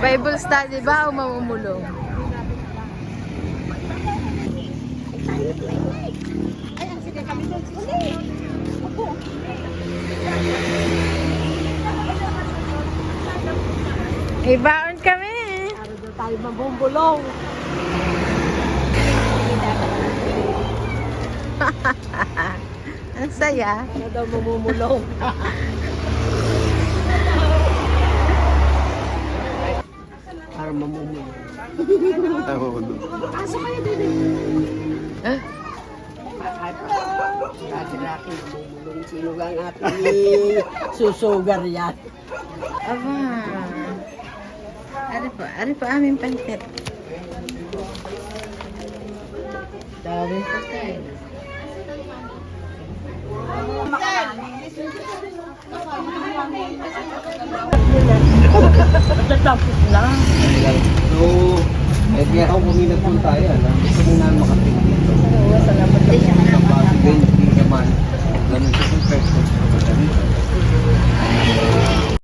Bible study ba o mamumulong? Ibaon kami. Para daw tayo mabumbulong. Ang saya. Para daw mamumulong. Para mamumulong. Asa kayo dito? Laki-laki mamumulong. Sino ang ating susugar yan? Aba. Ano po aming pantit? Dami pa tayo. Matatapos na. So, kaya ako puminag po tayo. Gusto mo namin makatingin.